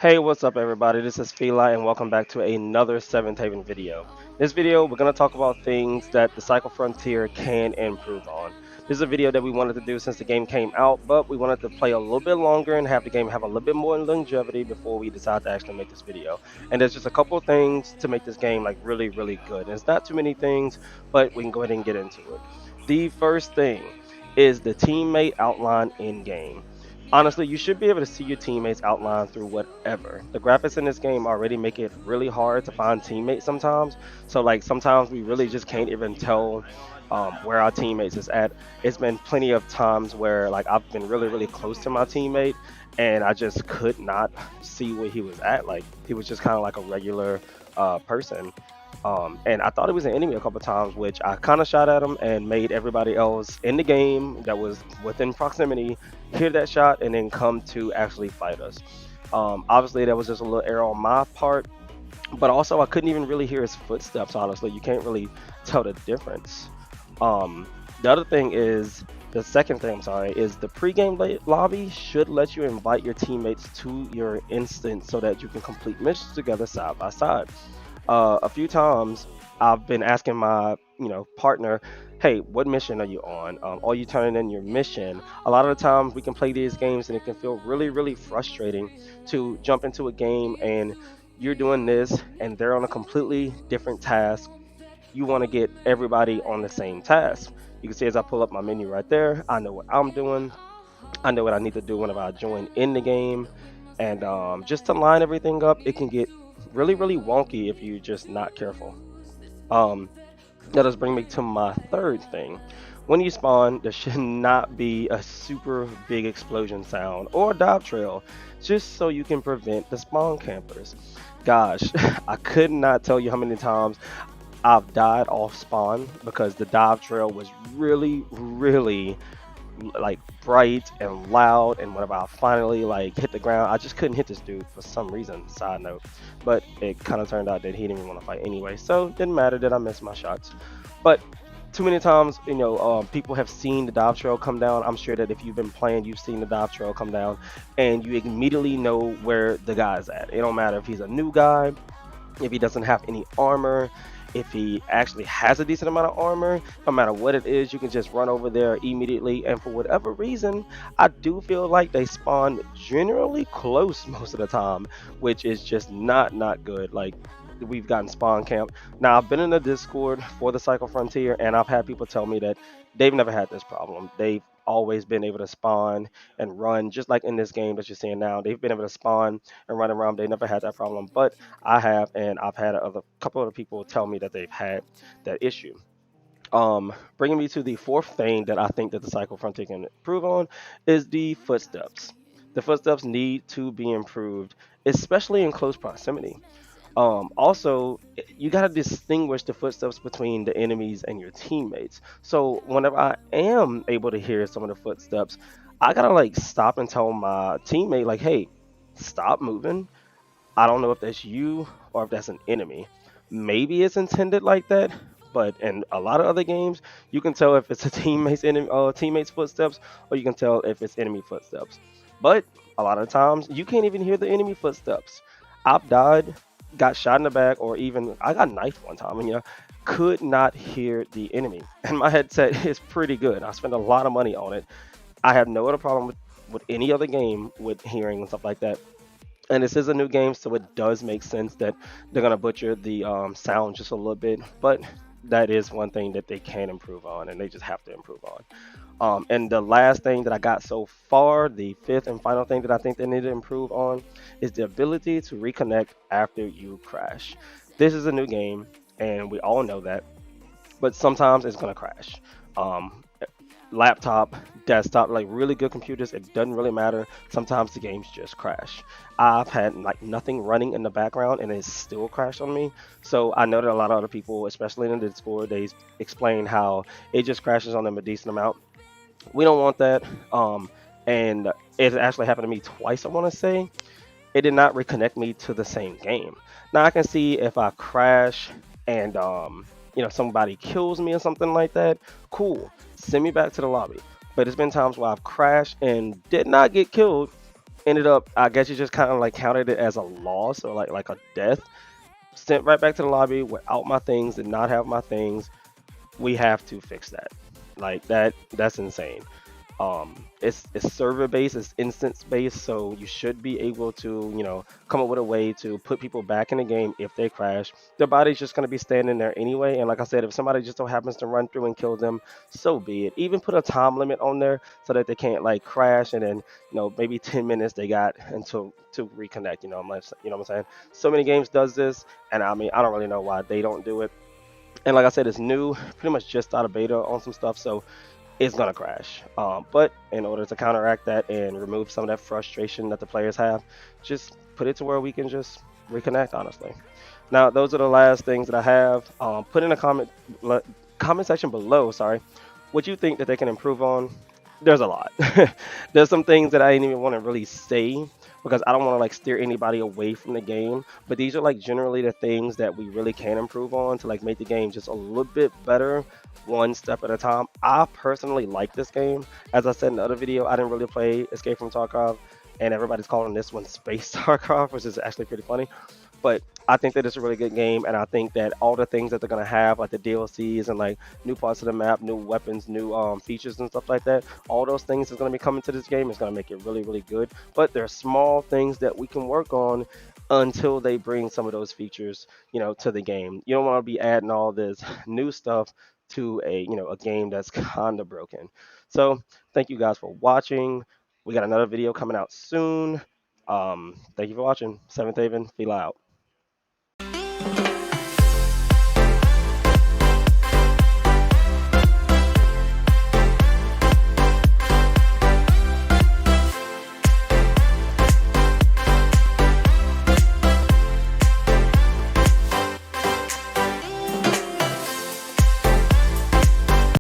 Hey, what's up everybody? This is Feli and welcome back to another 7th Haven video. This video, we're going to talk about things that the Cycle Frontier can improve on. This is a video that we wanted to do since the game came out, but we wanted to play a little bit longer and have the game have a little bit more longevity before we decide to actually make this video. And there's just a couple of things to make this game like really good. And it's not too many things, but we can go ahead and get into it. The first thing is the teammate outline in game. Honestly, you should be able to see your teammates outlined through whatever. The graphics in this game already make it really hard to find teammates sometimes. So like sometimes we really just can't even tell where our teammates is at. It's been plenty of times where like I've been really close to my teammate and I just could not see where he was at. Like he was just kind of like a regular person. And I thought it was an enemy a couple times, which I kind of shot at him and made everybody else in the game that was within proximity hear that shot and then come to actually fight us. Obviously, there was just a little error on my part, but also I couldn't even really hear his footsteps. Honestly, you can't really tell the difference. Um, the other thing is the second thing. I'm sorry, is the pregame lobby should let you invite your teammates to your instance so that you can complete missions together side by side. A few times I've been asking my partner, hey, what mission are you on? Are you turning in your mission? A lot of the times we can play these games and it can feel really frustrating to jump into a game and you're doing this and they're on a completely different task. You want to get everybody on the same task. You can see as I pull up my menu right there, I know what I'm doing. I know what I need to do whenever I join in the game. And just to line everything up, it can get really wonky if you're just not careful. Um, that does bring me to my third thing. When you spawn, there should not be a super big explosion sound or a dive trail, just so you can prevent the spawn campers. Gosh, I could not tell you how many times I've died off spawn because the dive trail was really like bright and loud, and whenever I finally like hit the ground, I just couldn't hit this dude for some reason. Side note, but it kind of turned out that he didn't even want to fight anyway, so it didn't matter that I missed my shots. But too many times, people have seen the dive trail come down. I'm sure that if you've been playing, you've seen the dive trail come down, and you immediately know where the guy's at. It don't matter if he's a new guy, if he doesn't have any armor, if he actually has a decent amount of armor. No matter what it is, you can just run over there immediately. And for whatever reason, I do feel like they spawn generally close most of the time, which is just not good. Like we've gotten spawn camp. Now I've been in the Discord for the Cycle Frontier, and I've had people tell me that they've never had this problem. They've always been able to spawn and run just like in this game that you're seeing now. They've been able to spawn and run around. They never had that problem, but I have, and I've had a couple of people tell me that they've had that issue. Bringing me to the fourth thing that I think that the Cycle Frontier can improve on is the footsteps. The footsteps need to be improved, especially in close proximity. Also, you got to distinguish the footsteps between the enemies and your teammates. So whenever I am able to hear some of the footsteps, I gotta like stop and tell my teammate like, hey, stop moving. I don't know if that's you or if that's an enemy. Maybe it's intended like that, but in a lot of other games, you can tell if it's a teammate's footsteps, or you can tell if it's enemy footsteps. But a lot of times, you can't even hear the enemy footsteps. I've died, got shot in the back, or even I got knifed one time, and could not hear the enemy. And my headset is pretty good. I spent a lot of money on it. I have no other problem with any other game with hearing and stuff like that. And this is a new game, so it does make sense that they're gonna butcher the sound just a little bit, but that is one thing that they can improve on, and they just have to improve on. And the last thing that I got so far, the fifth and final thing that I think they need to improve on, is the ability to reconnect after you crash. This is a new game, and we all know that, but sometimes it's gonna crash. Um, Laptop, desktop, like really good computers, it doesn't really matter. Sometimes the games just crash. I've had like nothing running in the background and it still crashed on me. So I know that a lot of other people, especially in the Discord, they explain how it just crashes on them a decent amount. We don't want that. And it actually happened to me twice, I want to say. It did not reconnect me to the same game. Now I can see if I crash and somebody kills me or something like that. Cool, send me back to the lobby. But it's been times where I've crashed and did not get killed, ended up, I guess you just kind of like counted it as a loss or like a death. Sent right back to the lobby without my things, did not have my things. We have to fix that. Like that's insane. It's server based, it's instance based, so you should be able to, come up with a way to put people back in the game if they crash. Their body's just gonna be standing there anyway, and like I said, if somebody just so happens to run through and kill them, so be it. Even put a time limit on there so that they can't like crash and then, maybe 10 minutes they got until to reconnect. I'm like, what I'm saying? So many games does this, and I mean, I don't really know why they don't do it. And like I said, it's new, pretty much just out of beta on some stuff, so it's gonna crash. But in order to counteract that and remove some of that frustration that the players have, just put it to where we can just reconnect. Honestly, now those are the last things that I have. Put in a comment section below. Sorry, what you think that they can improve on. There's a lot. There's some things that I didn't even want to really say because I don't want to like steer anybody away from the game. But these are like generally the things that we really can improve on to like make the game just a little bit better, one step at a time. I personally like this game. As I said in the other video, I didn't really play Escape from Tarkov, and everybody's calling this one Space Tarkov, which is actually pretty funny. But I think that it's a really good game, and I think that all the things that they're gonna have, like the DLCs and like new parts of the map, new weapons, new features and stuff like that, all those things is gonna be coming to this game. It's gonna make it really, really good. But there are small things that we can work on until they bring some of those features, to the game. You don't want to be adding all this new stuff to a game that's kind of broken. So thank you guys for watching. We got another video coming out soon. Thank you for watching. Seventh Haven, feel out.